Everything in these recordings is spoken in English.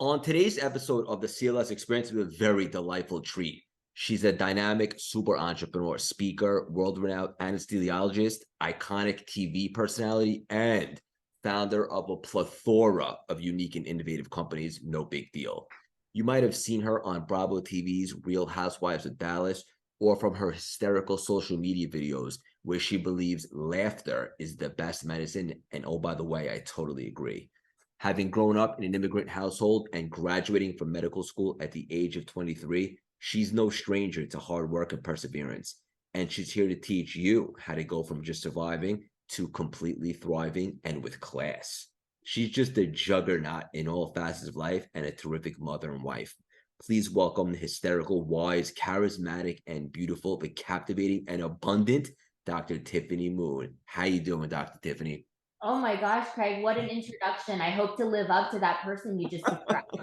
On today's episode of the CLS Experience, we have a very delightful treat. She's a dynamic super entrepreneur, speaker, world-renowned anesthesiologist, iconic TV personality, and founder of a plethora of unique and innovative companies. No big deal. You might have seen her on Bravo TV's Real Housewives of Dallas, or from her hysterical social media videos where she believes laughter is the best medicine. And oh, by the way, I totally agree. Having grown up in an immigrant household and graduating from medical school at the age of 23, she's no stranger to hard work and perseverance. And she's here to teach you how to go from just surviving to completely thriving and with class. She's just a juggernaut in all facets of life and a terrific mother and wife. Please welcome the hysterical, wise, charismatic, and beautiful, but captivating and abundant Dr. Tiffany Moon. How you doing, Dr. Tiffany? Oh my gosh, Craig, what an introduction. I hope to live up to that person you just described.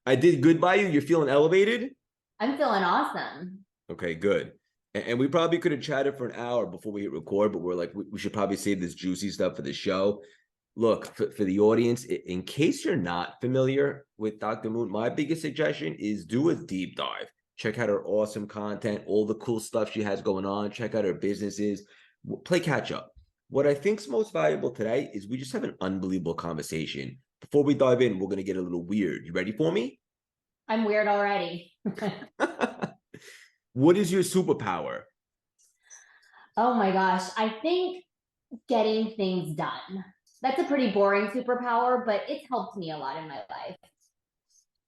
I did good by you. You're feeling elevated? I'm feeling awesome. Okay, good. And we probably could have chatted for an hour before we hit record, but we're like, we should probably save this juicy stuff for the show. Look, for the audience, in case you're not familiar with Dr. Moon, my biggest suggestion is do a deep dive. Check out her awesome content, all the cool stuff she has going on. Check out her businesses. Play catch up. What I think's most valuable today is we just have an unbelievable conversation. Before we dive in, we're going to get a little weird. You ready for me? I'm weird already. What is your superpower? Oh my gosh, I think getting things done. That's a pretty boring superpower, but it's helped me a lot in my life.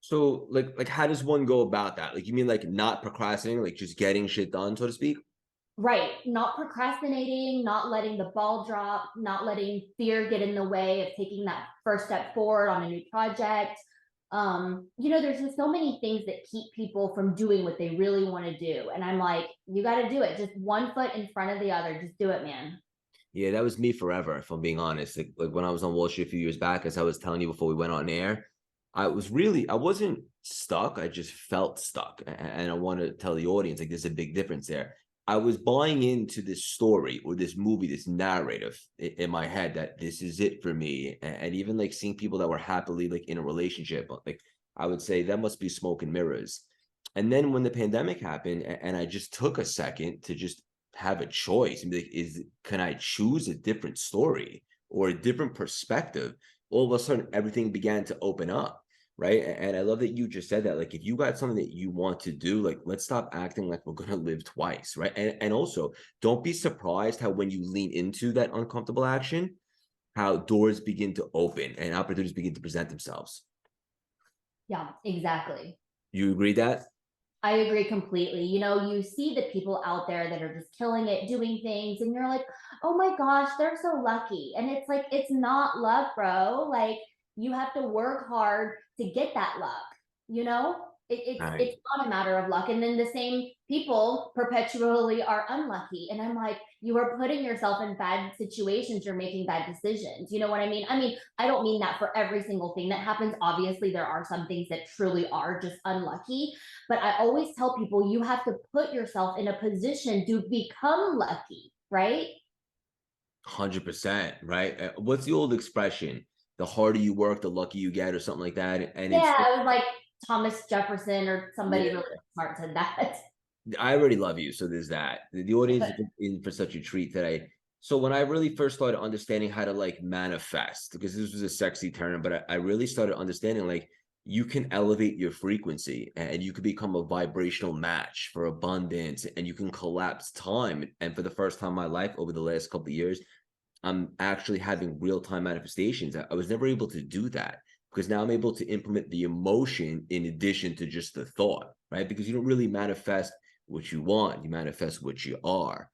So, like, how does one go about that? Like, you mean like not procrastinating, like just getting shit done, so to speak? Right. Not procrastinating, not letting the ball drop, not letting fear get in the way of taking that first step forward on a new project. There's just so many things that keep people from doing what they really want to do. And I'm like, you got to do it. Just one foot in front of the other. Just do it, man. Yeah, that was me forever, if I'm being honest. Like when I was on Wall Street a few years back, as I was telling you before we went on air, I wasn't stuck. I just felt stuck. And I want to tell the audience, like, there's a big difference there. I was buying into this story or this movie, this narrative in my head that this is it for me. And even like seeing people that were happily like in a relationship, like I would say that must be smoke and mirrors. And then when the pandemic happened, and I just took a second to just have a choice and be like, can I choose a different story or a different perspective? All of a sudden, everything began to open up, right? And I love that you just said that. Like, if you got something that you want to do, like, let's stop acting like we're gonna live twice, right? And also, don't be surprised how when you lean into that uncomfortable action, how doors begin to open and opportunities begin to present themselves. Yeah, exactly. You agree that? I agree completely. You see the people out there that are just killing it, doing things, and you're like, oh my gosh, they're so lucky. And it's like, it's not luck, bro. Like, you have to work hard to get that luck, you know? It's Right. not a matter of luck. And then the same people perpetually are unlucky. And I'm like, you are putting yourself in bad situations, you're making bad decisions. You know what I mean? I don't mean that for every single thing that happens. Obviously, there are some things that truly are just unlucky, but I always tell people you have to put yourself in a position to become lucky, right? 100%, right? What's the old expression? The harder you work, the luckier you get, or something like that. And Yeah, it's I was like Thomas Jefferson or somebody yeah, really smart said that. I already love you, so there's that. The audience is in for such a treat today. So when I really first started understanding how to like manifest, because this was a sexy term, but I really started understanding like you can elevate your frequency and you can become a vibrational match for abundance and you can collapse time. And for the first time in my life over the last couple of years, I'm actually having real time manifestations. I was never able to do that because now I'm able to implement the emotion in addition to just the thought, right? Because you don't really manifest what you want, you manifest what you are.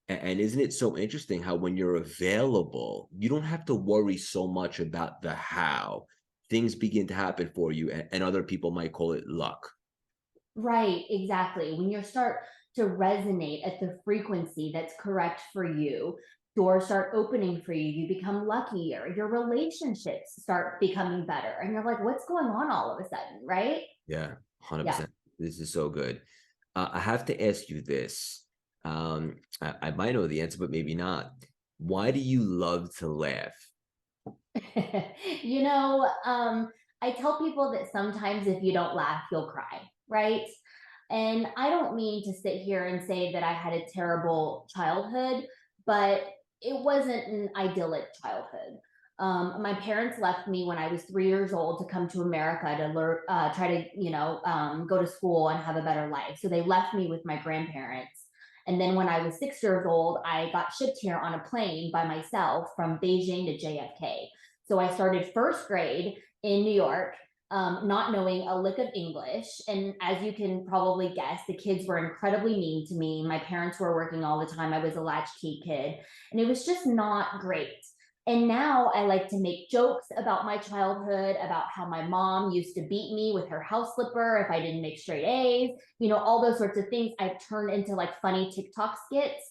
And isn't it so interesting how when you're available, you don't have to worry so much about the how. Things begin to happen for you, and other people might call it luck. Right, exactly. When you start to resonate at the frequency that's correct for you, doors start opening for you. You become luckier. Your relationships start becoming better. And you're like, what's going on all of a sudden? Right? Yeah, Yeah. 100%. This is so good. I have to ask you this. I might know the answer, but maybe not. Why do you love to laugh? you know, um, I tell people that sometimes if you don't laugh, you'll cry, right? And I don't mean to sit here and say that I had a terrible childhood, but it wasn't an idyllic childhood. My parents left me when I was 3 years old to come to America to learn, try to, go to school and have a better life. So they left me with my grandparents. And then when I was 6 years old, I got shipped here on a plane by myself from Beijing to JFK. So I started first grade in New York, not knowing a lick of English. And as you can probably guess, the kids were incredibly mean to me. My parents were working all the time. I was a latchkey kid, and it was just not great. And now I like to make jokes about my childhood, about how my mom used to beat me with her house slipper if I didn't make straight A's, all those sorts of things I've turned into like funny TikTok skits.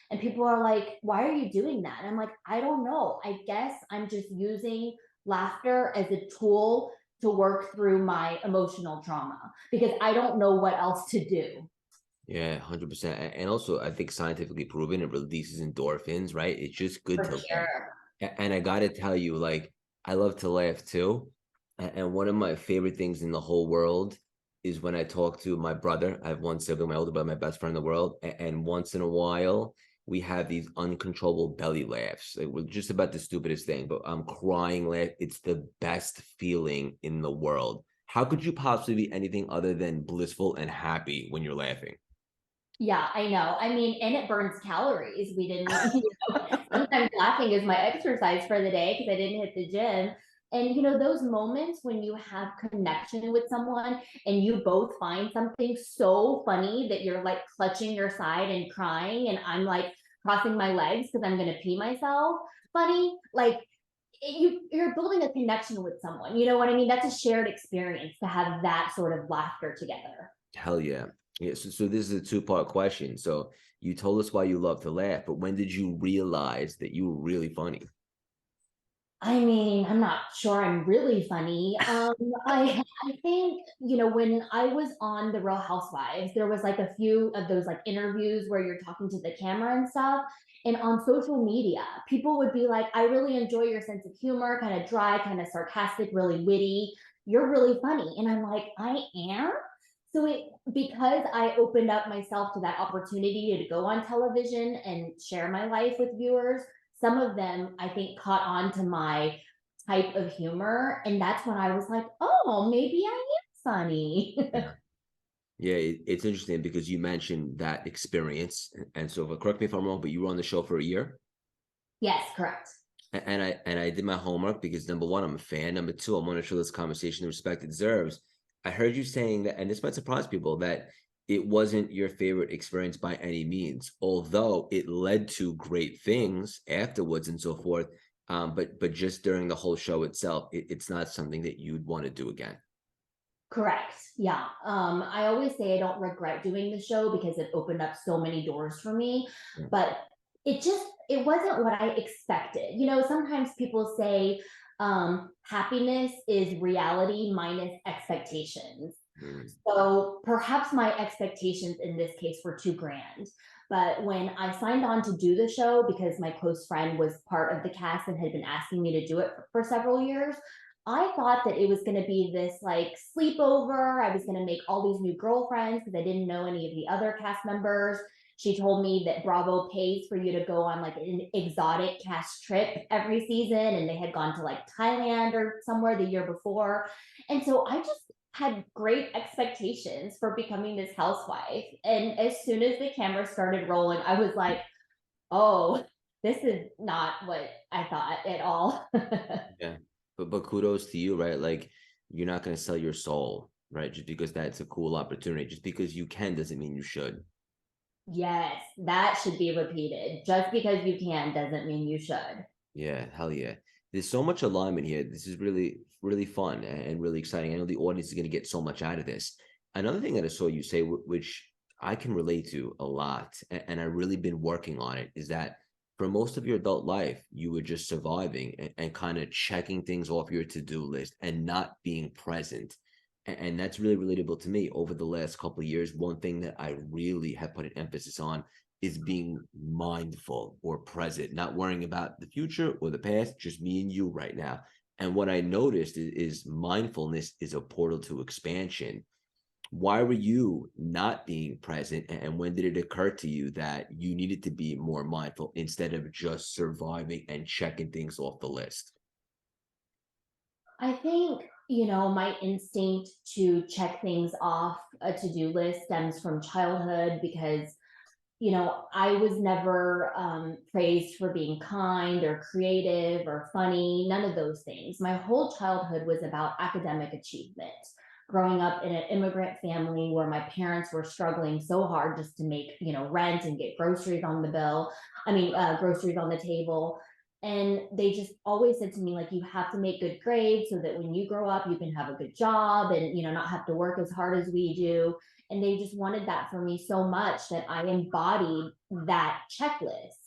And people are like, why are you doing that? And I'm like, I don't know. I guess I'm just using laughter as a tool to work through my emotional trauma because I don't know what else to do. Yeah, 100%. And also, I think scientifically proven it releases endorphins, right? It's just good For to laugh. sure. And I gotta tell you, like, I love to laugh too. And one of my favorite things in the whole world is when I talk to my brother. I have one sibling, my older brother, my best friend in the world. And once in a while, we have these uncontrollable belly laughs. Like, we're just about the stupidest thing, but I'm crying laugh. It's the best feeling in the world. How could you possibly be anything other than blissful and happy when you're laughing? Yeah, I know. I mean, and it burns calories. We didn't, sometimes laughing is my exercise for the day because I didn't hit the gym. And those moments when you have connection with someone and you both find something so funny that you're like clutching your side and crying, and I'm like crossing my legs because I'm gonna pee myself. Funny, like you're building a connection with someone. You know what I mean? That's a shared experience to have that sort of laughter together. Hell yeah. Yeah. So this is a two-part question. So you told us why you love to laugh, but when did you realize that you were really funny? I mean, I'm not sure I'm really funny. I think, when I was on The Real Housewives, there was like a few of those like interviews where you're talking to the camera and stuff. And on social media, people would be like, I really enjoy your sense of humor, kind of dry, kind of sarcastic, really witty. You're really funny. And I'm like, I am. So because I opened up myself to that opportunity to go on television and share my life with viewers, some of them I think caught on to my type of humor. And that's when I was like, oh, maybe I am funny. Yeah. Yeah, it's interesting because you mentioned that experience. And so correct me if I'm wrong, but you were on the show for a year. Yes, correct. And I did my homework because number one, I'm a fan. Number two, I want to show this conversation the respect it deserves. I heard you saying that, and this might surprise people, that it wasn't your favorite experience by any means, although it led to great things afterwards and so forth. But just during the whole show itself, it's not something that you'd want to do again. Correct. Yeah. I always say I don't regret doing the show because it opened up so many doors for me, Yeah. but it wasn't what I expected. Sometimes people say happiness is reality minus expectations. Mm. So perhaps my expectations in this case were too grand. But when I signed on to do the show, because my close friend was part of the cast and had been asking me to do it for several years, I thought that it was going to be this like sleepover. I was going to make all these new girlfriends because I didn't know any of the other cast members. She told me that Bravo pays for you to go on like an exotic cast trip every season, and they had gone to like Thailand or somewhere the year before. And so I just had great expectations for becoming this housewife. And as soon as the camera started rolling, I was like, oh, this is not what I thought at all. Yeah. But kudos to you, right? Like you're not gonna sell your soul, right? Just because that's a cool opportunity. Just because you can doesn't mean you should. Yes, that should be repeated. Just because you can doesn't mean you should. Yeah, hell yeah. There's so much alignment here. This is really, really fun and really exciting. I know the audience is going to get so much out of this. Another thing that I saw you say, which I can relate to a lot, and I've really been working on it, is that for most of your adult life, you were just surviving and kind of checking things off your to-do list and not being present. And that's really relatable to me over the last couple of years. One thing that I really have put an emphasis on is being mindful or present, not worrying about the future or the past, just me and you right now. And what I noticed is mindfulness is a portal to expansion. Why were you not being present? And when did it occur to you that you needed to be more mindful instead of just surviving and checking things off the list? I think, my instinct to check things off a to-do list stems from childhood because, I was never praised for being kind or creative or funny, none of those things. My whole childhood was about academic achievement. Growing up in an immigrant family where my parents were struggling so hard just to make, rent and get groceries on the bill, groceries on the table. And they just always said to me, like, you have to make good grades so that when you grow up, you can have a good job and, not have to work as hard as we do. And they just wanted that for me so much that I embodied that checklist.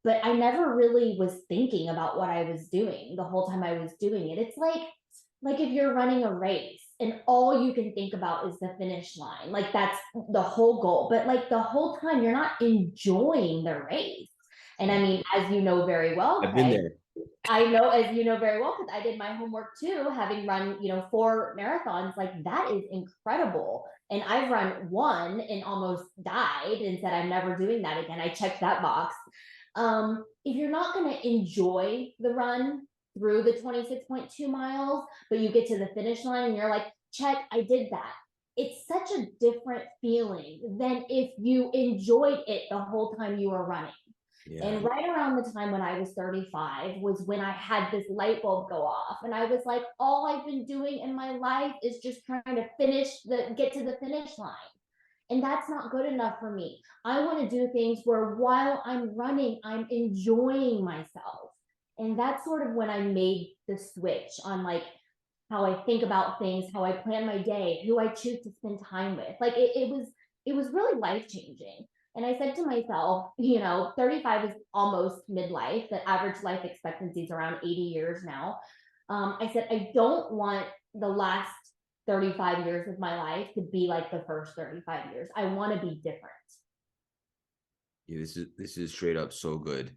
But I never really was thinking about what I was doing the whole time I was doing it. It's like if you're running a race and all you can think about is the finish line, like that's the whole goal. But like the whole time you're not enjoying the race. And I Yeah. mean, as you know very well, I've been Craig, there. I know, as you know very well, because I did my homework too, having run, 4 marathons, like that is incredible. And I've run one and almost died and said, I'm never doing that again. I checked that box. If you're not going to enjoy the run through the 26.2 miles, but you get to the finish line and you're like, check, I did that. It's such a different feeling than if you enjoyed it the whole time you were running. Yeah. And right around the time when I was 35 was when I had this light bulb go off. And I was like, all I've been doing in my life is just trying to get to the finish line. And that's not good enough for me. I want to do things where while I'm running, I'm enjoying myself. And that's sort of when I made the switch on like how I think about things, how I plan my day, who I choose to spend time with. Like it was really life changing. And I said to myself, 35 is almost midlife. The average life expectancy is around 80 years now. I said, I don't want the last 35 years of my life to be like the first 35 years. I want to be Yeah, this is straight up so good.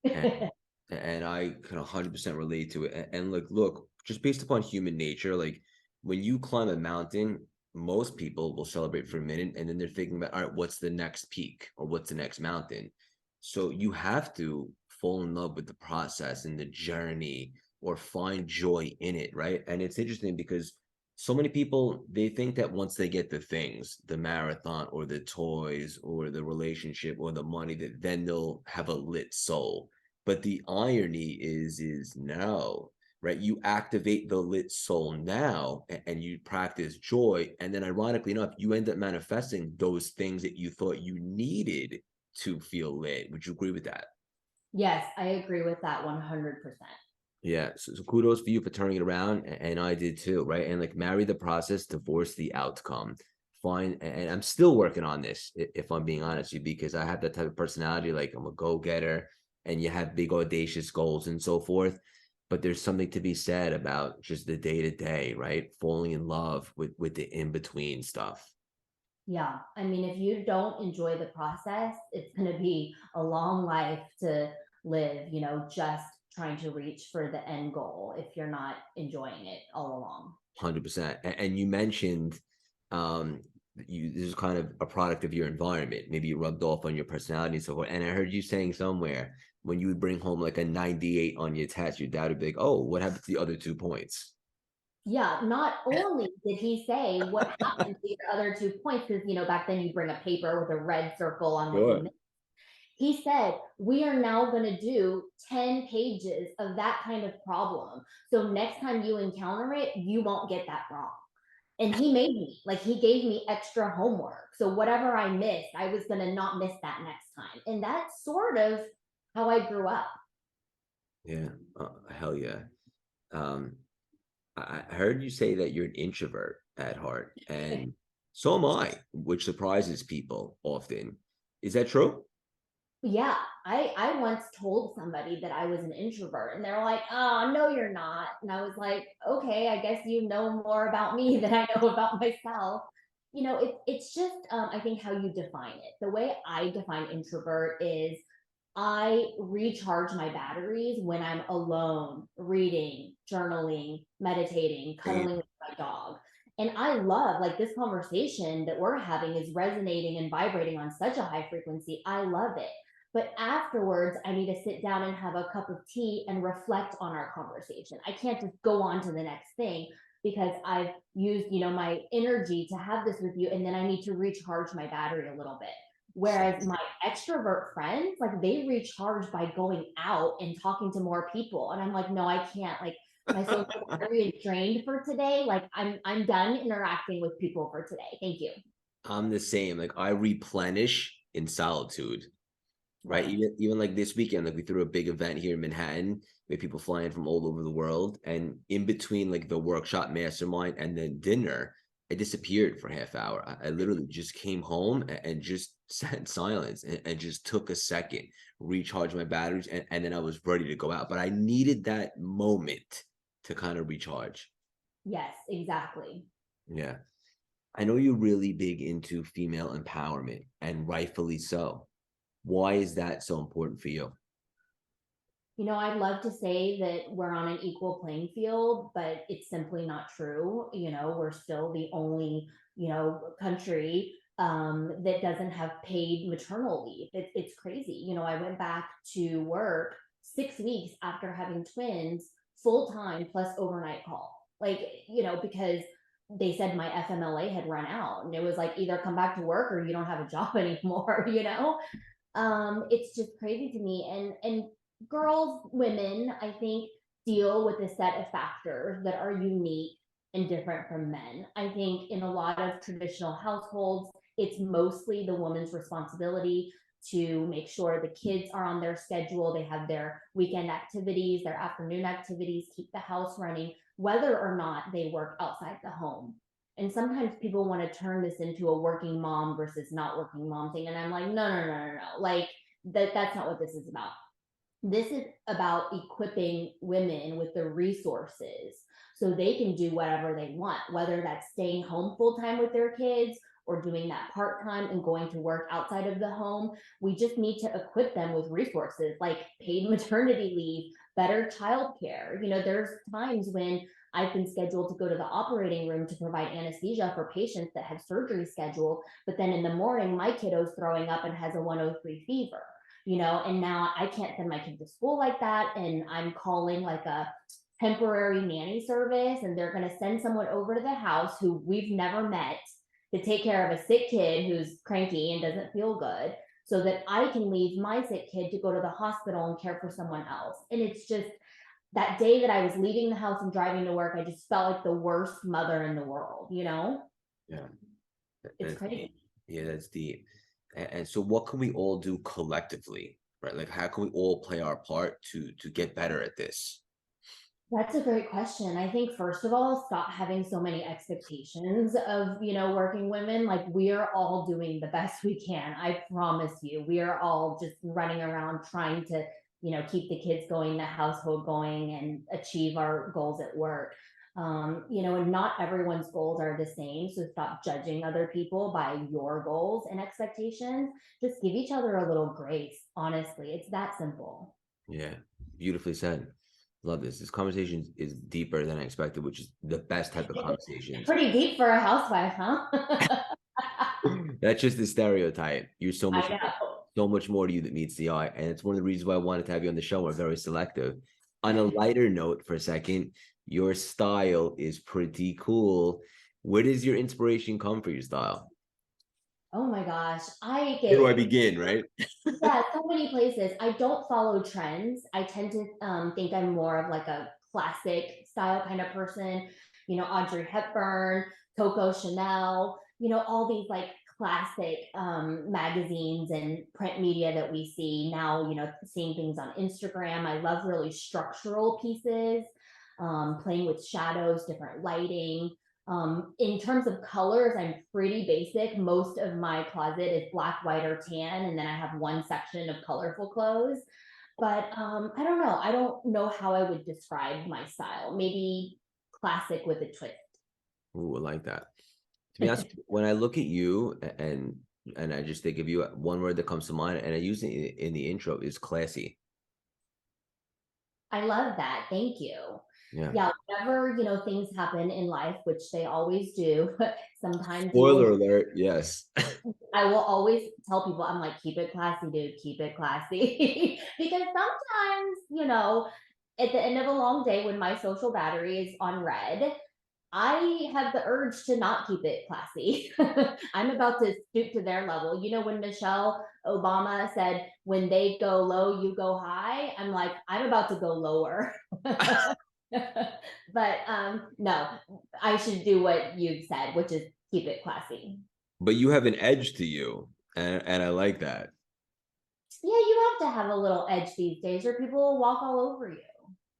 And different. and I can 100% relate to it. And look, just based upon human nature, like when you climb a mountain, most people will celebrate for a minute and then they're thinking about, all right, what's the next peak or what's the next mountain? So you have to fall in love with the process and the journey or find joy in it, right? And it's interesting because so many people they think that once they get the things, the marathon or the toys or the relationship or the money, that then they'll have a lit soul. But the irony is no, right? You activate the lit soul now and you practice joy. And then ironically enough, you end up manifesting those things that you thought you needed to feel lit. Would you agree with that? Yes, I agree with that 100%. Yeah. So kudos for you for turning it around. And I did too, right? And like marry the process, divorce the outcome. Fine. And I'm still working on this, if I'm being honest with you, because I have that type of personality. Like I'm a go-getter and you have big audacious goals and so forth. But there's something to be said about just the day to day, right? Falling in love with the in-between stuff. Yeah. I mean, if you don't enjoy the process, it's going to be a long life to live, just trying to reach for the end goal if you're not enjoying it all along. 100%. And you mentioned um you this is kind of a product of your environment. Maybe you rubbed off on your personality and so forth. And I heard you saying somewhere when you would bring home like a 98 on your test, your dad would be like, oh, what happened to the other 2 points? Yeah, not only did he say what happened to your other 2 points, because back then you bring a paper with a red circle on what you Sure. missed. He said, we are now going to do 10 pages of that kind of problem. So next time you encounter it, you won't get that wrong. And he made me, like, he gave me extra homework. So whatever I missed, I was going to not miss that next time. And that's sort of how I grew up. Yeah. Hell yeah. Um, I heard you say that you're an introvert at heart, and so am I, which surprises people often. Is that true? Yeah, I once told somebody that I was an introvert and they're like, "Oh, no you're not." And I was like, "Okay, I guess you know more about me than I know about myself." It's just I think how you define it. The way I define introvert is I recharge my batteries when I'm alone, reading, journaling, meditating, Same. cuddling with my dog. And I love, like, this conversation that we're having is resonating and vibrating on such a high frequency. I love it. But afterwards, I need to sit down and have a cup of tea and reflect on our conversation. I can't just go on to the next thing because I've used, my energy to have this with you. And then I need to recharge my battery a little bit. Whereas my extrovert friends, like, they recharge by going out and talking to more people. And I'm like, no, I can't. Like, my social battery is drained for today. Like, I'm done interacting with people for today. Thank you. I'm the same. Like I replenish in solitude, right? Right. Even like this weekend, like we threw a big event here in Manhattan. We had people flying from all over the world, and in between like the workshop mastermind and then dinner, I disappeared for a half hour. I literally just came home and just sat in silence and just took a second, recharge my batteries, and then I was ready to go out. But I needed that moment to kind of recharge. Yes, exactly. Yeah. I know you're really big into female empowerment, and rightfully so. Why is that so important for you? I'd love to say that we're on an equal playing field, but it's simply not true. We're still the only, country that doesn't have paid maternal leave. It's crazy. I went back to work 6 weeks after having twins, full time plus overnight call. Like, because they said my FMLA had run out, and it was like, either come back to work or you don't have a job anymore. It's just crazy to me. And girls, women, I think, deal with a set of factors that are unique and different from men. I think in a lot of traditional households, it's mostly the woman's responsibility to make sure the kids are on their schedule, they have their weekend activities, their afternoon activities, keep the house running, whether or not they work outside the home. And sometimes people want to turn this into a working mom versus not working mom thing. And I'm like, no, no, no, no, no. Like, that's not what this is about. This is about equipping women with the resources so they can do whatever they want, whether that's staying home full time with their kids or doing that part time and going to work outside of the home. We just need to equip them with resources like paid maternity leave, better childcare. There's times when I've been scheduled to go to the operating room to provide anesthesia for patients that have surgery scheduled, but then in the morning, my kiddo's throwing up and has a 103 fever. And now I can't send my kid to school like that. And I'm calling like a temporary nanny service, and they're going to send someone over to the house who we've never met to take care of a sick kid who's cranky and doesn't feel good, so that I can leave my sick kid to go to the hospital and care for someone else. And it's just that day that I was leaving the house and driving to work, I just felt like the worst mother in the world. Yeah, It's that's crazy. deep. Yeah, that's deep. And so, what can we all do collectively, right? Like, how can we all play our part to get better at this? That's a great question. I think, first of all, stop having so many expectations of, working women. Like, we are all doing the best we can. I promise you, we are all just running around trying to, keep the kids going, the household going, and achieve our goals at work. And not everyone's goals are the same. So stop judging other people by your goals and expectations. Just give each other a little grace. Honestly, it's that simple. Yeah, beautifully said. Love this. This conversation is deeper than I expected, which is the best type of conversations. Pretty deep for a housewife, huh? That's just the stereotype. You're I know. so much more to you that meets the eye, and it's one of the reasons why I wanted to have you on the show. We're very selective. On a lighter note, for a second, your style is pretty cool. Where does your inspiration come for your style? Oh my gosh, I Where do get, I begin, right? yeah, so many places. I don't follow trends. I tend to think I'm more of like a classic style kind of person. Audrey Hepburn, Coco Chanel. All these like classic magazines and print media that we see now. Seeing things on Instagram. I love really structural pieces, playing with shadows, different lighting. In terms of colors, I'm pretty basic. Most of my closet is black, white, or tan, and then I have one section of colorful clothes. But I don't know. I don't know how I would describe my style. Maybe classic with a twist. Ooh, I like that. To be honest, when I look at you and And I just think of you, one word that comes to mind, and I use it in the intro, is classy. I love that. Thank you. Yeah. Yeah, whenever, things happen in life, which they always do, sometimes you will Spoiler alert. Yes. I will always tell people, I'm like, keep it classy, dude, keep it classy. Because sometimes, at the end of a long day when my social battery is on red, I have the urge to not keep it classy. I'm about to stoop to their level. You know, when Michelle Obama said, when they go low, you go high, I'm like, I'm about to go lower. But no, I should do what you've said, which is keep it classy. But you have an edge to you, and I like that. Yeah, you have to have a little edge these days, or people will walk all over you.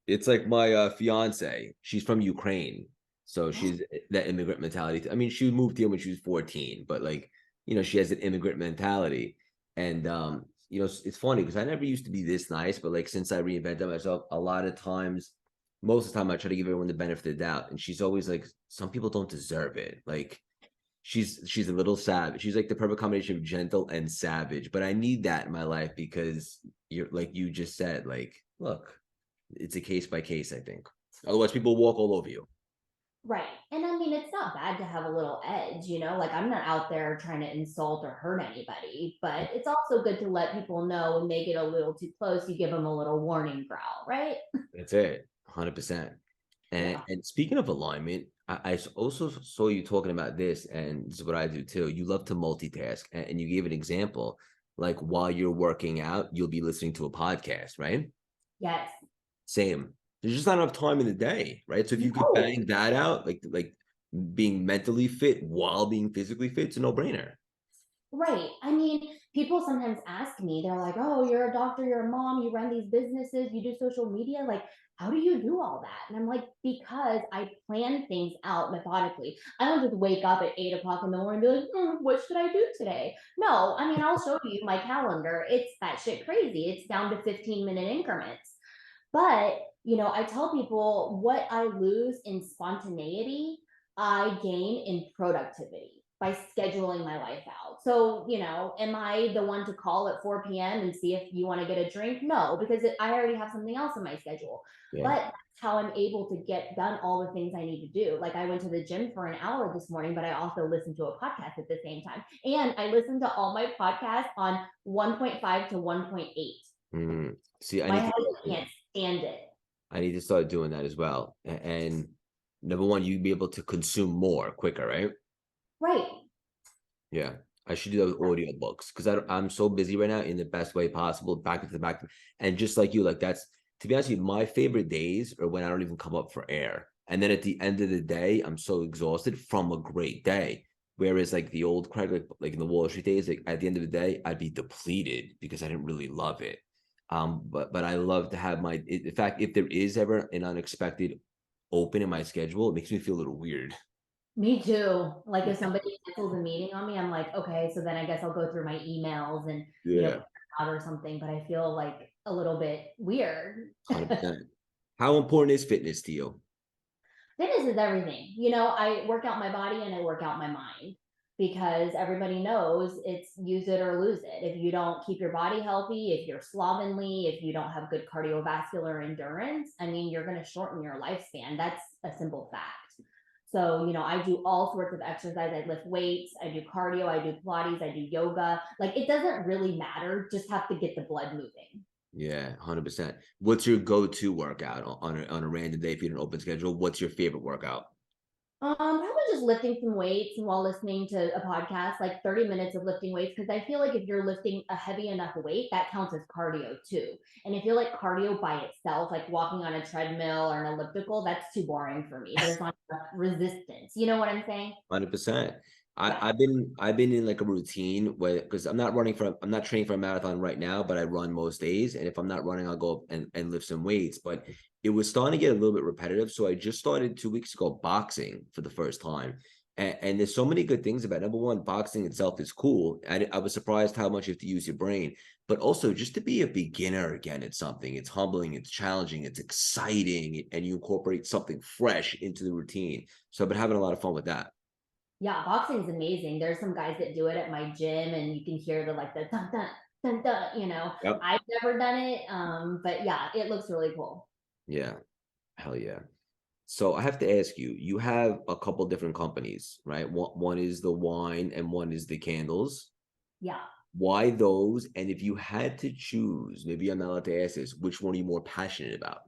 It's like my fiance. She's from Ukraine, so Oh, she's that immigrant mentality. I mean, she moved here when she was 14, but like, she has an immigrant mentality. And it's funny because I never used to be this nice, but like since I reinvented myself, a lot of times, most of the time, I try to give everyone the benefit of the doubt, and she's always like, some people don't deserve it. Like, she's a little savage. She's like the perfect combination of gentle and savage. But I need that in my life because you're like you just said, like, look, it's a case by case, I think. Otherwise, people walk all over you. right. And I mean, it's not bad to have a little edge, like I'm not out there trying to insult or hurt anybody, but it's also good to let people know when they get a little too close, you give them a little warning growl, right? That's it, 100%. And Yeah. and speaking of alignment, I also saw you talking about this, and this is what I do too. You love to multitask, and you gave an example, like while you're working out, you'll be listening to a podcast, right? Yes. Same. There's just not enough time in the day, right? So if you could No. bang that out, like being mentally fit while being physically fit, it's a no-brainer. Right. I mean, people sometimes ask me, they're like, oh, you're a doctor, you're a mom, you run these businesses, you do social media. Like, how do you do all that? And I'm like, because I plan things out methodically. I don't just wake up at 8 o'clock in the morning and be like, what should I do today? No, I mean, I'll show you my calendar. It's that shit crazy. It's down to 15-minute increments. But, I tell people what I lose in spontaneity, I gain in productivity by scheduling my life out. So, am I the one to call at 4 p.m. and see if you want to get a drink? No, because I already have something else in my schedule. Yeah. But that's how I'm able to get done all the things I need to do. Like I went to the gym for an hour this morning, but I also listened to a podcast at the same time. And I listened to all my podcasts on 1.5 to 1.8. See, My head can't stand it. I need to start doing that as well. And number one, you'd be able to consume more quicker, right? Right. Yeah. I should do that with audiobooks because I'm so busy right now in the best way possible, back to back. And just like you, like that's, to be honest with you, my favorite days are when I don't even come up for air. And then at the end of the day, I'm so exhausted from a great day. Whereas like the old Craig, like in the Wall Street days, like at the end of the day, I'd be depleted because I didn't really love it. But I love to have in fact, if there is ever an unexpected open in my schedule, it makes me feel a little weird. Me too. Like if somebody cancels a meeting on me, I'm like, okay, so then I guess I'll go through my emails and, Yeah, out or something, but I feel like a little bit weird. 100%. How important is fitness to you? Fitness is everything. I work out my body and I work out my mind because everybody knows it's use it or lose it. If you don't keep your body healthy, if you're slovenly, if you don't have good cardiovascular endurance, I mean, you're going to shorten your lifespan. That's a simple fact. So, I do all sorts of exercise. I lift weights, I do cardio, I do Pilates, I do yoga. Like it doesn't really matter, just have to get the blood moving. Yeah, 100%. What's your go-to workout on a random day if you had an open schedule? What's your favorite workout? Probably just lifting some weights and while listening to a podcast, like 30 minutes of lifting weights, because I feel like if you're lifting a heavy enough weight, that counts as cardio too. And I feel like cardio by itself, like walking on a treadmill or an elliptical, that's too boring for me. There's not enough resistance. You know what I'm saying? 100%. Yeah. I've been in like a routine where, because I'm not training for a marathon right now, but I run most days. And if I'm not running, I'll go up and lift some weights. But it was starting to get a little bit repetitive. So I just started 2 weeks ago boxing for the first time. And there's so many good things about it. Number one, boxing itself is cool. I was surprised how much you have to use your brain, but also just to be a beginner again at something. It's humbling, it's challenging, it's exciting, and you incorporate something fresh into the routine. So I've been having a lot of fun with that. Yeah, boxing is amazing. There's some guys that do it at my gym, and you can hear the like the dun dun dun dun. Yep. I've never done it, but yeah, it looks really cool. Yeah. Hell yeah. So I have to ask you, you have a couple different companies, right? One is the wine and one is the candles. Yeah. Why those? And if you had to choose, maybe I'm not allowed to ask this, which one are you more passionate about?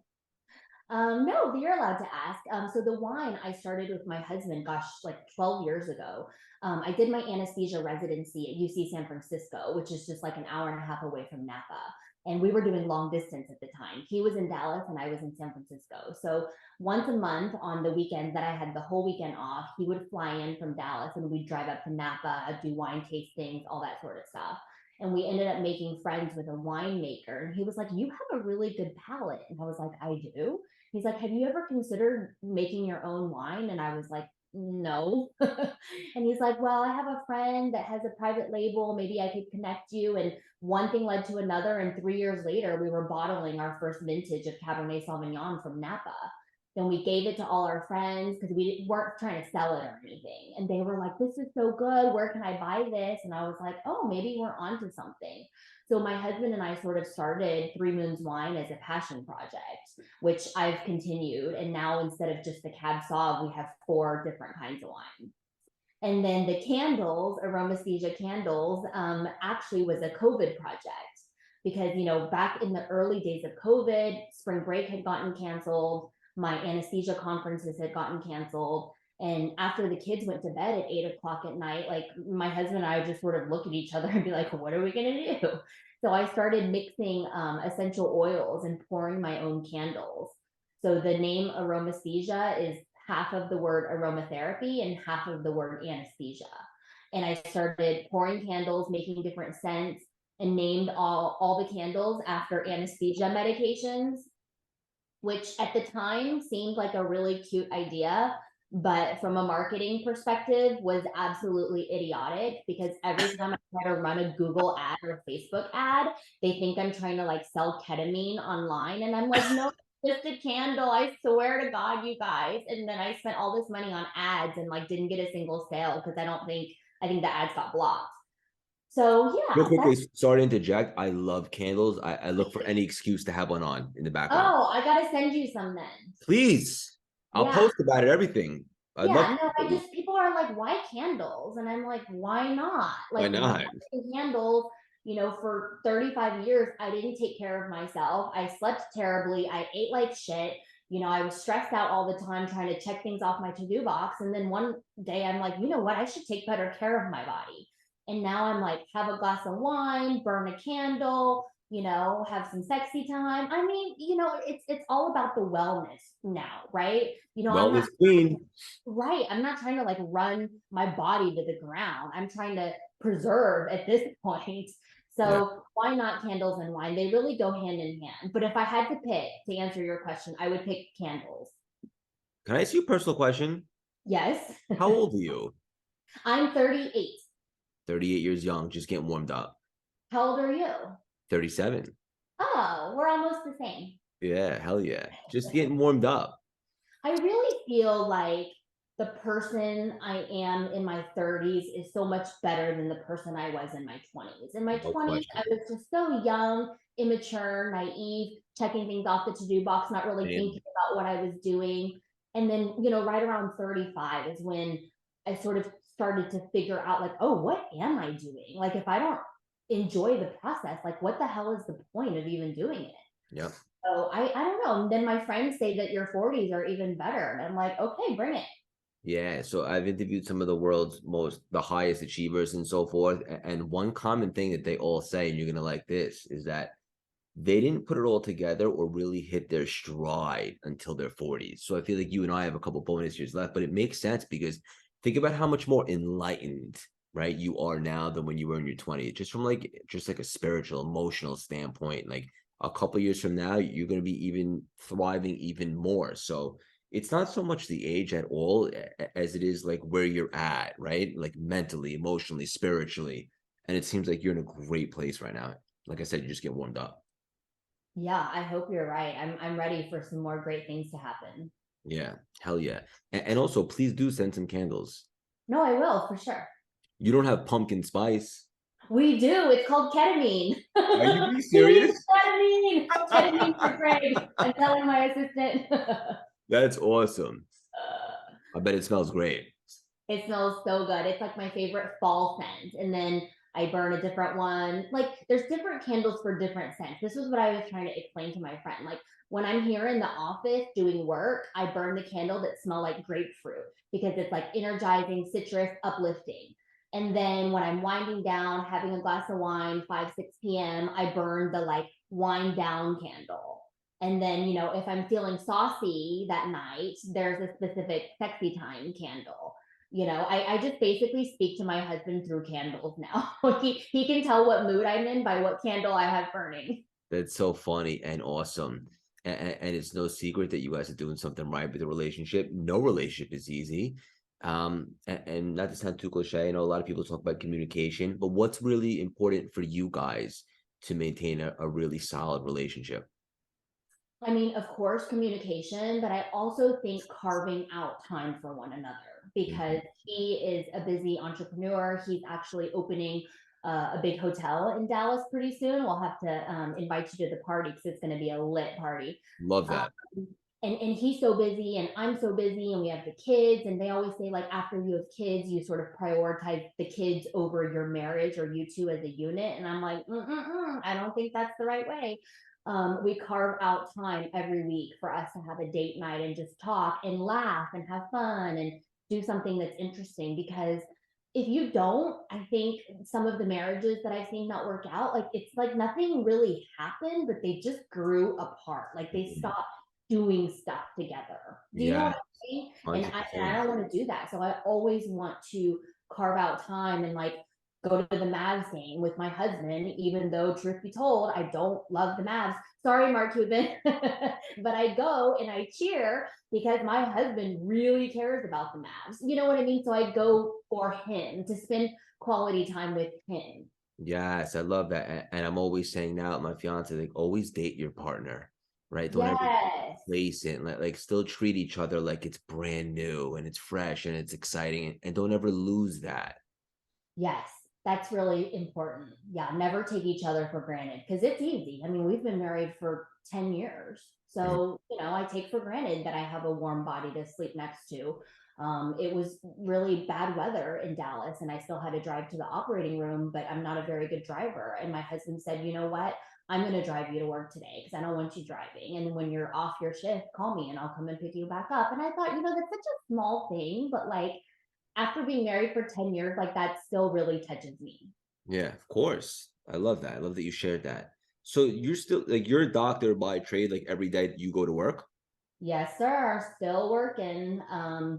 No, you're allowed to ask. So the wine I started with my husband, gosh, like 12 years ago. I did my anesthesia residency at UC San Francisco, which is just like an hour and a half away from Napa. And we were doing long distance at the time. He was in Dallas and I was in San Francisco. So once a month on the weekends that I had the whole weekend off, he would fly in from Dallas and we'd drive up to Napa, do wine tastings, all that sort of stuff. And we ended up making friends with a winemaker. And he was like, "You have a really good palate." And I was like, "I do." He's like, "Have you ever considered making your own wine?" And I was like, "No." And he's like, "Well, I have a friend that has a private label. Maybe I could connect you." And one thing led to another. And 3 years later, we were bottling our first vintage of Cabernet Sauvignon from Napa. Then we gave it to all our friends because we weren't trying to sell it or anything. And they were like, "This is so good. Where can I buy this?" And I was like, "Oh, maybe we're onto something." So my husband and I sort of started Three Moons Wine as a passion project, which I've continued. And now instead of just the Cab Sauv, we have four different kinds of wine. And then the candles, Aromasthesia candles, actually was a COVID project because, back in the early days of COVID, spring break had gotten canceled, my anesthesia conferences had gotten canceled. And after the kids went to bed at 8 o'clock at night, like my husband and I would just sort of look at each other and be like, "What are we going to do?" So I started mixing essential oils and pouring my own candles. So the name Aromasthesia is half of the word aromatherapy and half of the word anesthesia. And I started pouring candles, making different scents, and named all the candles after anesthesia medications, which at the time seemed like a really cute idea, but from a marketing perspective was absolutely idiotic because every time I try to run a Google ad or a Facebook ad, they think I'm trying to like sell ketamine online. And I'm like, "No, just a candle. I swear to God, you guys." And then I spent all this money on ads and like didn't get a single sale because I think the ads got blocked. So Real yeah, quickly, that's sorry to interject. I love candles. I look for any excuse to have one on in the background. oh, I gotta send you some then. Please, I'll Yeah. post about it, everything. I'd love to Yeah, no, I support you. just people are like, "Why candles?" And I'm like, "Why not?" Why Like when not? I was in candles, for 35 years, I didn't take care of myself. I slept terribly. I ate like shit. I was stressed out all the time trying to check things off my to-do box. And then one day I'm like, "You know what? I should take better care of my body." And now I'm like, have a glass of wine, burn a candle, have some sexy time. I mean, it's all about the wellness now, right? I'm not Wellness queen. Right. I'm not trying to like run my body to the ground. I'm trying to preserve at this point. Yeah. So why not candles and wine? They really go hand in hand. But if I had to pick to answer your question, I would pick candles. Can I ask you a personal question? Yes. How old are you? I'm 38. 38 years young, just getting warmed up. How old are you? 37. Oh, we're almost the same. Yeah, hell yeah. Just getting warmed up. I really feel like the person I am in my 30s is so much better than the person I was in my 20s. In my No 20s, I question. was just so young, immature, naive, checking things off the to do box, not really And thinking about what I was doing. And then, right around 35 is when I sort of started to figure out, like, "Oh, what am I doing? Like, if I don't enjoy the process, like, what the hell is the point of even doing it?" yeah. So I don't know. And then my friends say that your 40s are even better. And I'm like, "Okay, bring it." Yeah, so I've interviewed some of the world's the highest achievers and so forth. And one common thing that they all say, and you're gonna like this, is that they didn't put it all together or really hit their stride until their 40s. So I feel like you and I have a couple bonus years left, but it makes sense because think about how much more enlightened, right, you are now than when you were in your 20s, just from like a spiritual, emotional standpoint. Like a couple years from now, you're going to be even thriving even more. So it's not so much the age at all as it is like where you're at, right? Like mentally, emotionally, spiritually. And it seems like you're in a great place right now. Like I said, you just get warmed up. Yeah, I hope you're right. I'm ready for some more great things to happen. Yeah, hell yeah. And also, please do send some candles. No, I will for sure. You don't have pumpkin spice. We do. It's called ketamine. Are you being He needs serious? ketamine. Ketamine for Greg. I'm telling my assistant. That's awesome. I bet it smells great. It smells so good. It's like my favorite fall scent. And then I burn a different one. Like there's different candles for different scents. This was what I was trying to explain to my friend. Like when I'm here in the office doing work, I burn the candle that smell like grapefruit because it's like energizing, citrus, uplifting. And then when I'm winding down, having a glass of wine, 5, 6 p.m., I burn the like wind down candle. And then, if I'm feeling saucy that night, there's a specific sexy time candle. I just basically speak to my husband through candles now. He can tell what mood I'm in by what candle I have burning. That's so funny and awesome. And it's no secret that you guys are doing something right with the relationship. No relationship is easy. And not to sound too cliche, I know a lot of people talk about communication, but what's really important for you guys to maintain a really solid relationship? I mean, of course, communication, but I also think carving out time for one another because Mhm. he is a busy entrepreneur. He's actually opening a big hotel in Dallas pretty soon. We'll have to invite you to the party because it's going to be a lit party. Love Um, that. and he's so busy and I'm so busy and we have the kids and they always say like after you have kids you sort of prioritize the kids over your marriage or you two as a unit and I'm like I don't think that's the right way. We carve out time every week for us to have a date night and just talk and laugh and have fun and do something that's interesting because if you don't, I think some of the marriages that I've seen not work out, like it's like nothing really happened, but they just grew apart. Like they Mhm. stopped doing stuff together. Do you know what Yeah, I mean? And I 100%. don't want to do that. So I always want to carve out time and like go to the Mavs game with my husband, even though truth be told, I don't love the Mavs. Sorry, Mark Cuban, but I go and I cheer because my husband really cares about the Mavs. You know what I mean? So I go for him to spend quality time with him. Yes, I love that. And I'm always saying now, my fiance, like always date your partner, right? Don't ever Yes. place it. Like still treat each other like it's brand new and it's fresh and it's exciting. And don't ever lose that. Yes, that's really important. Yeah, never take each other for granted because it's easy. I mean, we've been married for 10 years. Mhm. So, I take for granted that I have a warm body to sleep next to. It was really bad weather in Dallas, and I still had to drive to the operating room, but I'm not a very good driver. And my husband said, you know what? I'm going to drive you to work today because I don't want you driving. And when you're off your shift, call me and I'll come and pick you back up. And I thought, that's such a small thing, but like, after being married for 10 years, like that still really touches me. Yeah, of course. I love that. I love that you shared that. So you're still like you're a doctor by trade, like every day you go to work? Yes, sir. Still working.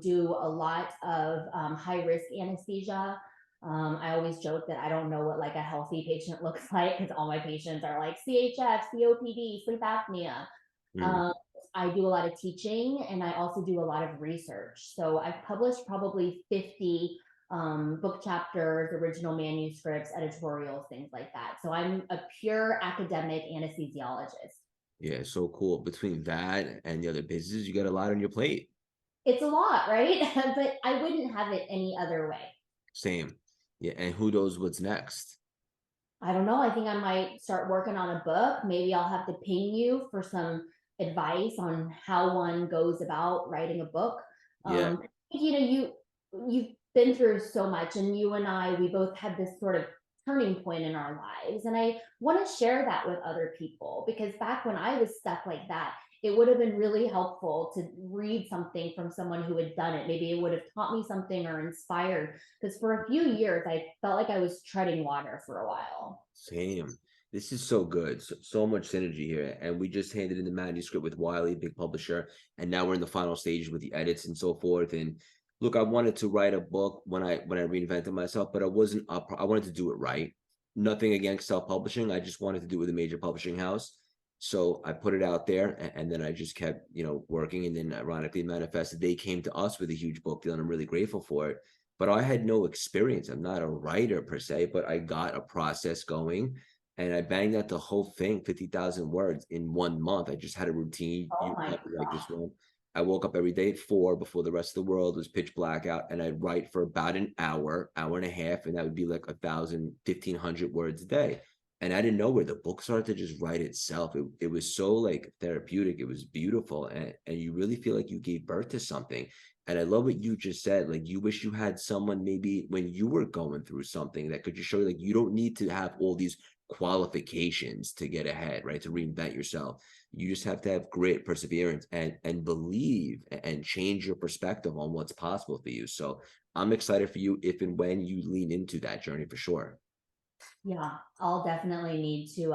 Do a lot of high risk anesthesia. I always joke that I don't know what like a healthy patient looks like because all my patients are like CHF, COPD, sleep apnea. Mm. Um, I do a lot of teaching and I also do a lot of research. So I've published probably 50 book chapters, original manuscripts, editorials, things like that. So I'm a pure academic anesthesiologist. Yeah, so cool. Between that and the other businesses, you got a lot on your plate. It's a lot, right? But I wouldn't have it any other way. Same. Yeah, and who knows what's next? I don't know. I think I might start working on a book. Maybe I'll have to ping you for some advice on how one goes about writing a book. Yeah. You've been through so much, and you and I, we both had this sort of turning point in our lives, and I want to share that with other people because back when I was stuck like that, it would have been really helpful to read something from someone who had done it. Maybe it would have taught me something or inspired because for a few years I felt like I was treading water for a while. Same. This is so good. So much synergy here. And we just handed in the manuscript with Wiley, big publisher. And now we're in the final stages with the edits and so forth. And look, I wanted to write a book when I reinvented myself, but I wasn't up. I wanted to do it right. Nothing against self-publishing. I just wanted to do it with a major publishing house. So I put it out there and then I just kept, working and then ironically manifested. They came to us with a huge book deal and I'm really grateful for it, but I had no experience. I'm not a writer per se, but I got a process going and I banged out the whole thing, 50,000 words in 1 month. I just had a routine, Oh you my probably like this one. I woke up every day at 4 before the rest of the world was pitch black out, and I'd write for about an hour, hour and a half, and that would be like 1,000, 1,500 words a day. And I didn't know where the book started to just write itself. It was so like therapeutic. It was beautiful. And you really feel like you gave birth to something. And I love what you just said. Like you wish you had someone maybe when you were going through something that could just show you like you don't need to have all these qualifications to get ahead, right? To reinvent yourself. You just have to have grit, perseverance, and believe and change your perspective on what's possible for you. So I'm excited for you if and when you lean into that journey for sure. Yeah, I'll definitely need to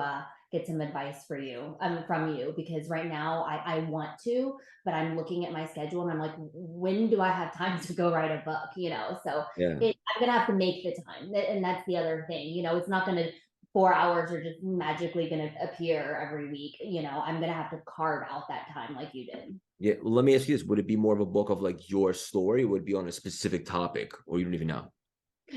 get some advice for you, from you, because right now I want to, but I'm looking at my schedule and I'm like, when do I have time to go write a book? So Yeah. I'm gonna have to make the time, and that's the other thing. It's not gonna 4 hours are just magically gonna appear every week. I'm gonna have to carve out that time like you did. Yeah. Well, let me ask you this. Would it be more of a book of like your story? Would it be on a specific topic or you don't even know?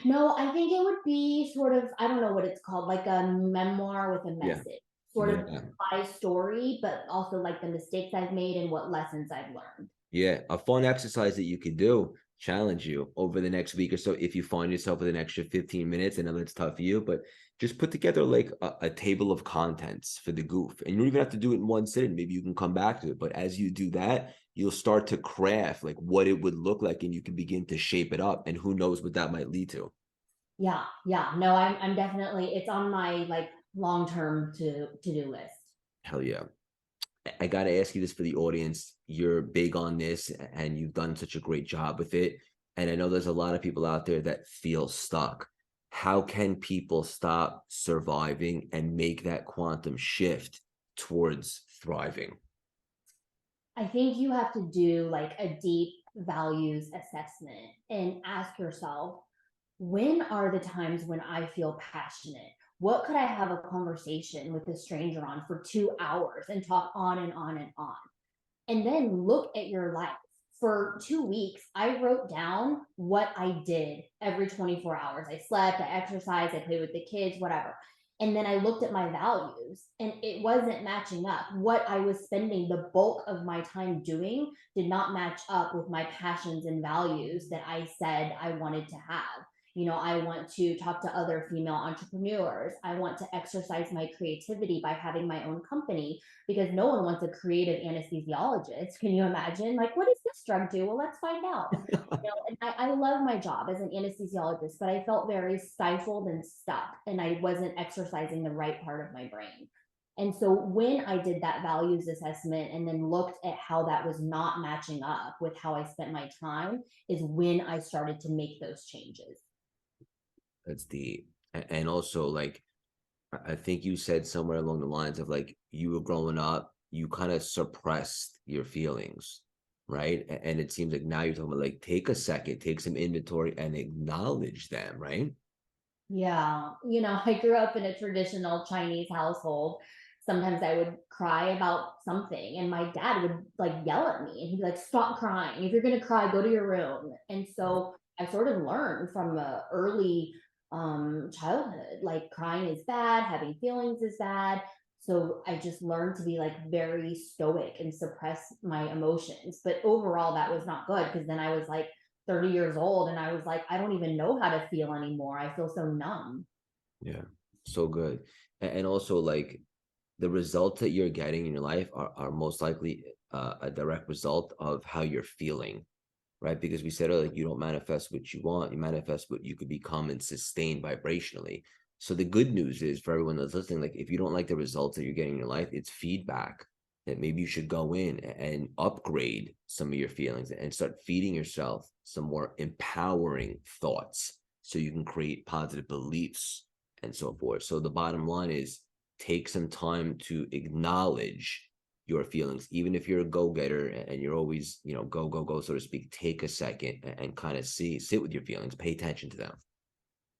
No, I think it would be sort of, I don't know what it's called, like a memoir with a Yeah. message, sort of Yeah. my story, but also like the mistakes I've made and what lessons I've learned. Yeah, a fun exercise that you could do, challenge you over the next week or so. If you find yourself with an extra 15 minutes, I know that's tough for you, but just put together like a table of contents for the goof. And you don't even have to do it in one sitting. Maybe you can come back to it. But as you do that, you'll start to craft like what it would look like and you can begin to shape it up. And who knows what that might lead to. Yeah, yeah. No, I'm definitely, it's on my like long-term to-do list. Hell yeah. I got to ask you this for the audience. You're big on this and you've done such a great job with it. And I know there's a lot of people out there that feel stuck. How can people stop surviving and make that quantum shift towards thriving? I think you have to do like a deep values assessment and ask yourself, when are the times when I feel passionate? What could I have a conversation with a stranger on for 2 hours and talk on and on and on? And then look at your life. For 2 weeks, I wrote down what I did every 24 hours. I slept, I exercised, I played with the kids, whatever. And then I looked at my values and it wasn't matching up. What I was spending the bulk of my time doing did not match up with my passions and values that I said I wanted to have. I want to talk to other female entrepreneurs. I want to exercise my creativity by having my own company because no one wants a creative anesthesiologist. Can you imagine? Like, what does this drug do? Well, let's find out. And I love my job as an anesthesiologist, but I felt very stifled and stuck, and I wasn't exercising the right part of my brain. And so when I did that values assessment and then looked at how that was not matching up with how I spent my time, is when I started to make those changes. That's deep. And also, like, I think you said somewhere along the lines of like you were growing up, you kind of suppressed your feelings, right? And it seems like now you're talking about like take a second, take some inventory and acknowledge them, right? Yeah. I grew up in a traditional Chinese household. Sometimes I would cry about something, and my dad would like yell at me and he'd be like, stop crying. If you're going to cry, go to your room. And so I sort of learned from a early childhood, like crying is bad, having feelings is bad. So I just learned to be like very stoic and suppress my emotions. But overall, that was not good because then I was like, 30 years old and I was like, I don't even know how to feel anymore. I feel so numb. Yeah. So good. And also like the results that you're getting in your life are most likely a direct result of how you're feeling, right? Because we said earlier, you don't manifest what you want, you manifest what you could become and sustain vibrationally. So the good news is for everyone that's listening, like if you don't like the results that you're getting in your life, it's feedback that maybe you should go in and upgrade some of your feelings and start feeding yourself some more empowering thoughts so you can create positive beliefs and so forth. So the bottom line is take some time to acknowledge your feelings, even if you're a go-getter and you're always, go, go, go, so to speak, take a second and kind of sit with your feelings, pay attention to them.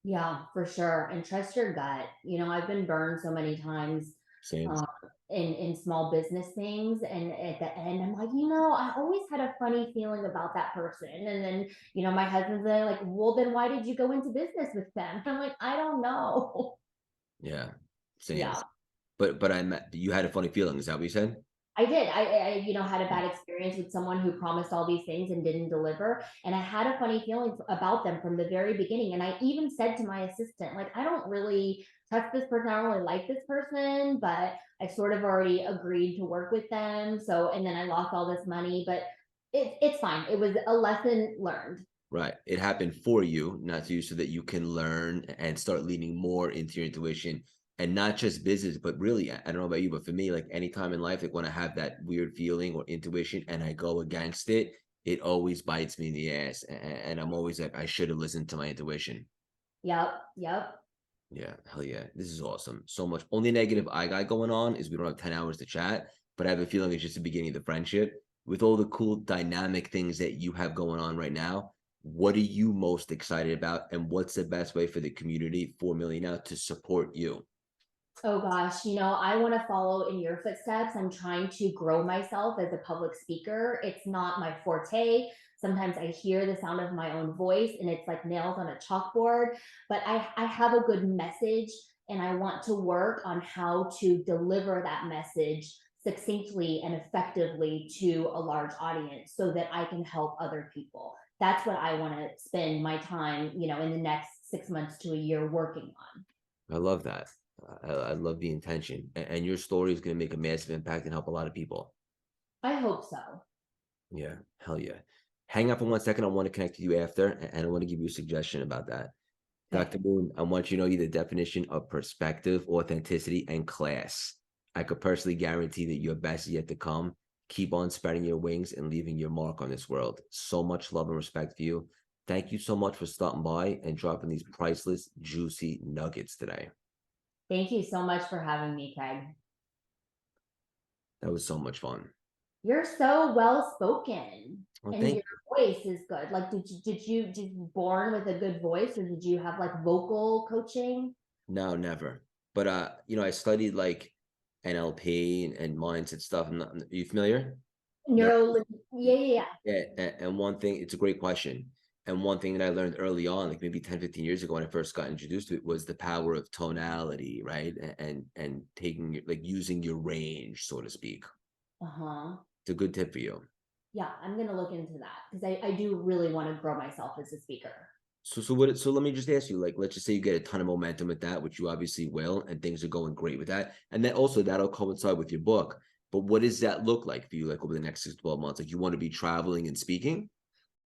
Yeah, for sure. And trust your gut. I've been burned so many times Same. um, in small business things. And at the end, I'm like, I always had a funny feeling about that person. And then, my husband's there like, well, then why did you go into business with them? I'm like, I don't know. Yeah, same. Yeah. But you had a funny feeling. Is that what you said? I did. Had a bad experience with someone who promised all these things and didn't deliver. And I had a funny feeling about them from the very beginning. And I even said to my assistant, like, I don't really trust this person. I don't really like this person, but I sort of already agreed to work with them. So, and then I lost all this money, but it's fine. It was a lesson learned. Right. It happened for you, not to you, so that you can learn and start leaning more into your intuition and not just business, but really, I don't know about you, but for me, like anytime in life, like when I have that weird feeling or intuition and I go against it, it always bites me in the ass. And I'm always like, I should have listened to my intuition. Yep. Yep. Yeah, hell yeah. This is awesome. So much. Only negative I got going on is we don't have 10 hours to chat, but I have a feeling it's just the beginning of the friendship. With all the cool dynamic things that you have going on right now, what are you most excited about? And what's the best way for the community, 4 million now, to support you? Oh gosh, I want to follow in your footsteps. I'm trying to grow myself as a public speaker. It's not my forte. Sometimes I hear the sound of my own voice and it's like nails on a chalkboard, but I have a good message and I want to work on how to deliver that message succinctly and effectively to a large audience so that I can help other people. That's what I want to spend my time, in the next 6 months to a year working on. I love that. I love the intention. And your story is going to make a massive impact and help a lot of people. I hope so. Yeah, hell yeah. Hang up for 1 second. I want to connect with you after, and I want to give you a suggestion about that. Okay. Dr. Moon, I want you to know you're the definition of perspective, authenticity, and class. I could personally guarantee that your best is yet to come. Keep on spreading your wings and leaving your mark on this world. So much love and respect for you. Thank you so much for stopping by and dropping these priceless, juicy nuggets today. Thank you so much for having me, Craig. That was so much fun. You're so well spoken Well, and thank your voice is good. Like did you born with a good voice or did you have like vocal coaching? No, never. But I studied like NLP and mindset stuff. Are you familiar? No. Neuro yeah, yeah, yeah. Yeah, and one thing, it's a great question. And one thing that I learned early on, like maybe 10, 15 years ago when I first got introduced to it, was the power of tonality, right? And taking like using your range, so to speak. Uh-huh. It's a good tip for you. Yeah, I'm gonna look into that because I do really want to grow myself as a speaker. So let me just ask you, like, let's just say you get a ton of momentum with that, which you obviously will, and things are going great with that. And then also that'll coincide with your book. But what does that look like for you, like over the next 6 to 12 months? Like you want to be traveling and speaking?